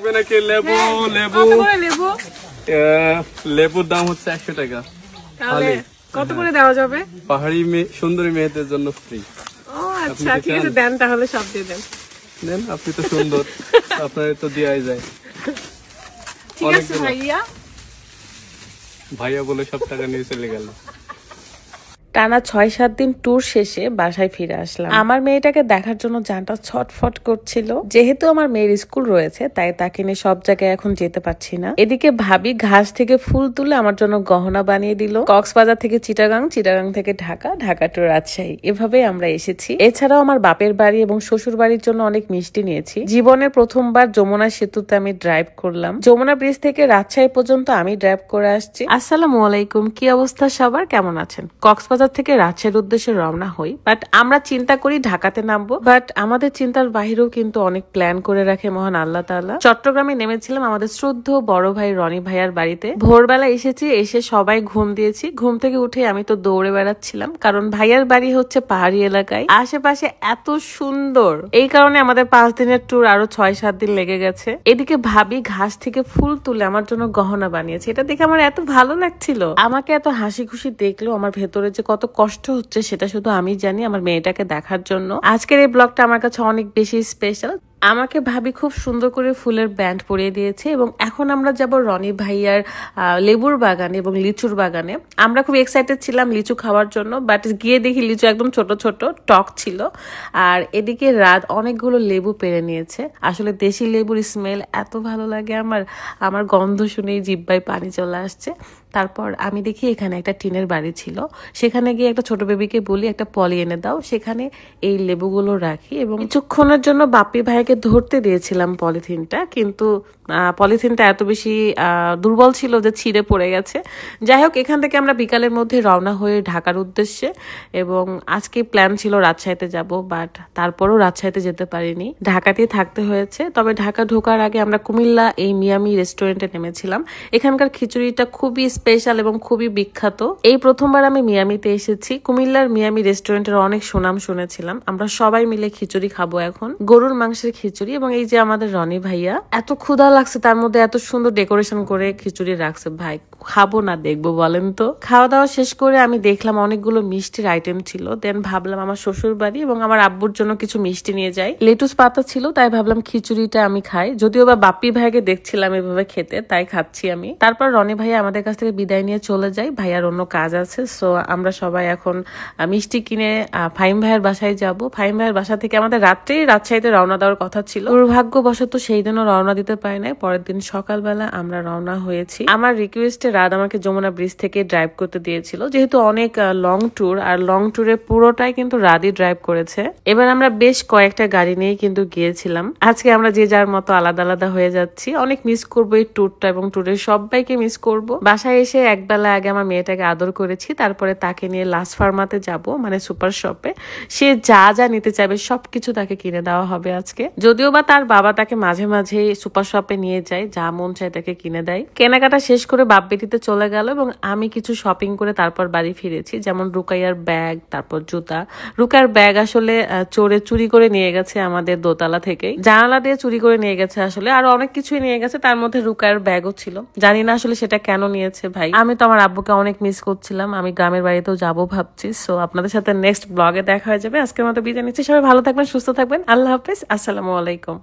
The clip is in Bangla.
লাগবে নাকি লেবু? লেবু লেবুর দাম হচ্ছে 100 টাকা। তাহলে কত করে দেওয়া যাবে? পাহাড়ি সুন্দরী মেয়েদের জন্য ফ্রি। ও আচ্ছা, ঠিক আছে, দেন তাহলে, সব দিয়ে দেন। দেন, আপনি তো সুন্দর, আপনার তো দেওয়াই যায়। ঠিক আছে ভাইয়া। ভাইয়া বলে সব টাকা নিয়ে চলে গেল। টানা 6-7 দিন ট্যুর শেষে বাসায় ফিরে আসলাম। আমার মেয়েটাকে দেখার জন্য জানটা ছটফট করছিল। যেহেতু আমার মেয়ের স্কুল রয়েছে, তাই তাকে নিয়ে সব জায়গায় এখন যেতে পারছি না। এদিকে ভাবি ঘাস থেকে ফুল তুলে আমার জন্য গহনা বানিয়ে দিল। কক্সবাজার থেকে চিটাগাং, চিটাগাং থেকে ঢাকা, ঢাকা টু রাজশাহী, এভাবেই আমরা এসেছি। এছাড়াও আমার বাপের বাড়ি এবং শ্বশুর বাড়ির জন্য অনেক মিষ্টি নিয়েছি। জীবনের প্রথমবার যমুনা সেতুতে আমি ড্রাইভ করলাম। যমুনা ব্রিজ থেকে রাজশাহী পর্যন্ত আমি ড্রাইভ করে আসছি। আসসালামু আলাইকুম, কি অবস্থা সবার, কেমন আছেন? কক্সবাজার থেকে রাজশাহীর উদ্দেশ্যে রওনা হই, বাট আমরা চিন্তা করি ঢাকাতে নামবো, বাট আমাদের চিন্তার বাহিরেও কিন্তু অনেক প্ল্যান করে রাখে মহান আল্লাহ তাআলা। চট্টগ্রামে নেমেছিলাম আমাদের শ্রদ্ধেয় বড় ভাই রনি ভাইয়ার বাড়িতে। ভোরবেলা এসেছি, এসে সবাই ঘুম দিয়েছি। ঘুম থেকে উঠে আমি তো দৌড়ে বেড়াচ্ছিলাম, কারণ ভাইয়ার বাড়ি হচ্ছে পাহাড়ি এলাকায়, আশেপাশে এত সুন্দর। এই কারণে আমাদের 5 দিনের ট্যুর আরো 6-7 দিন লেগে গেছে। এদিকে ভাবি ঘাস থেকে ফুল তুলে আমার জন্য গহনা বানিয়েছে। এটা দেখে আমার এত ভালো লাগছিল। আমাকে এত হাসি খুশি দেখলেও আমার ভেতরে যে কত কষ্ট হচ্ছে সেটা শুধু আমি জানি, আমার মেয়েটাকে দেখার জন্য। আজকের এই ব্লগটা আমার কাছে অনেক বেশি স্পেশাল। আমাকে ভাবি খুব সুন্দর করে ফুলের ব্যান্ড পরিয়ে দিয়েছে এবং এখন আমরা যাব রনি ভাইয়ার লেবুর বাগানে এবং লিচুর বাগানে। আমরা খুব এক্সাইটেড ছিলাম লিচু খাওয়ার জন্য, বাট গিয়ে দেখি লিচু একদম ছোট ছোট টক ছিল। আর এদিকে রাত অনেকগুলো লেবু পেরে নিয়েছে। আসলে দেশি লেবুর স্মেল এত ভালো লাগে আমার গন্ধ শুনেই জিহ্বায় পানি চলে আসছে। তারপর আমি দেখি এখানে একটা টিনের বাড়ি ছিল, সেখানে গিয়ে একটা ছোট বেবিকে বলি একটা পলি এনে দাও, সেখানে এই লেবুগুলো রাখি এবং কিছুক্ষণের জন্য বাপ্পি ভাইকে ধরতে দিয়েছিলাম পলিথিনটা, কিন্তু পলিথিনটা এত বেশি দুর্বল ছিল যে ছিঁড়ে পড়ে গেছে। যাই হোক, এখান থেকে আমরা বিকালের মধ্যে রওনা হয়ে ঢাকার উদ্দেশ্যে, এবং আজকে প্ল্যান ছিল রাজশাহীতে যাব, বাট তারপরও রাজশাহীতে যেতে পারিনি, ঢাকাতেই থাকতে হয়েছে। তবে ঢাকা ঢোকার আগে আমরা কুমিল্লা এই মিয়ামি রেস্টুরেন্টে নেমেছিলাম। এখানকার খিচুড়িটা খুবই স্পেশাল এবং খুবই বিখ্যাত। এই প্রথমবার আমি মিয়ামিতে এসেছি। কুমিল্লার মিয়ামি রেস্টুরেন্টের অনেক সুনাম শুনেছিলাম। আমরা সবাই মিলে খিচুড়ি খাবো এখন, গরুর মাংসের খিচুড়ি। এবং এই যে আমাদের রনি ভাইয়া, এত ক্ষুধা লাগছে, তার মধ্যে এত সুন্দর ডেকোরেশন করে খিচুড়ি রাখছে। ভাই, খাবো না দেখবো বলেন তো? খাওয়া দাওয়া শেষ করে আমি দেখলাম অনেকগুলো মিষ্টির আইটেম ছিল। দেন ভাবলাম আমার শ্বশুর বাড়ি এবং আমার আব্বুর জন্য কিছু মিষ্টি নিয়ে যাই। লেটুস পাতা ছিল, তাই ভাবলাম খিচুড়িটা আমি খাই। যদিও বা বাপ্পি ভাইকে দেখছিলাম এভাবে খেতে, তাই খাচ্ছি আমি। তারপর রনি ভাইয়া আমাদের কাছ থেকে বিদায় নিয়ে চলে যায়, ভাইয়ার অন্য কাজ আছে। সো আমরা সবাই এখন মিষ্টি কিনে ফাহিম ভাইয়ের বাসায় যাব। ফাহিম ভাইয়ের বাসা থেকে আমাদের রাত্রেই রাজশাহীতে রওনা দেওয়ার কথা ছিল। দুর্ভাগ্যবশত সেই দিনও রওনা দিতে পারি নাই। পরের দিন সকালবেলা আমরা রওনা হয়েছি। আমার রিকোয়েস্টে রাত আমাকে যমুনা ব্রিজ থেকে ড্রাইভ করতে দিয়েছিল, যেহেতু অনেক লং ট্যুর, আর লং ট্যুরে পুরোটাই কিন্তু রাতই ড্রাইভ করেছে। এবার আমরা বেশ কয়েকটা গাড়ি নিয়ে কিন্তু গিয়েছিলাম। আজকে আমরা যে যার মতো আলাদা আলাদা হয়ে যাচ্ছি। অনেক মিস করবো এই ট্যুরটা এবং ট্যুরের সবাইকে মিস করব। বাসায় এসে একবেলা আগে আমার মেয়েটাকে আদর করেছি, তারপরে তাকে নিয়ে লাস ফার্মাতে যাব, মানে সুপার শপে। সে যা যা নিতে চাইবে সবকিছু তাকে কিনে দেওয়া হবে আজকে। যদিও বা তার বাবা তাকে মাঝে মাঝে সুপার শপে নিয়ে যায়, যা মন চায় তাকে কিনে দেয়। কেনাকাটা শেষ করে বাপ বেটিতে চলে গেল এবং আমি কিছু শপিং করে তারপর বাড়ি ফিরেছি, যেমন রুকাইয়ার ব্যাগ, তারপর জুতা। রুকাইয়ার ব্যাগ আসলে চোরে চুরি করে নিয়ে গেছে আমাদের দোতলা থেকে, জানালা দিয়ে চুরি করে নিয়ে গেছে। আসলে আরো অনেক কিছুই নিয়ে গেছে, তার মধ্যে রুকাইয়ার ব্যাগও ছিল। জানি না আসলে সেটা কেন নিয়েছে ভাই। আমি তো আমার আব্বুকে অনেক মিস করছিলাম, আমি গ্রামের বাড়িতেও যাবো ভাবছি। সো আপনাদের সাথে নেক্সট ব্লগে দেখা হয়ে যাবে। আজকের মতো বিদায় নিচ্ছি, সবাই ভালো থাকবেন, সুস্থ থাকবেন, আল্লাহ হাফেজ, আসসালামু আলাইকুম।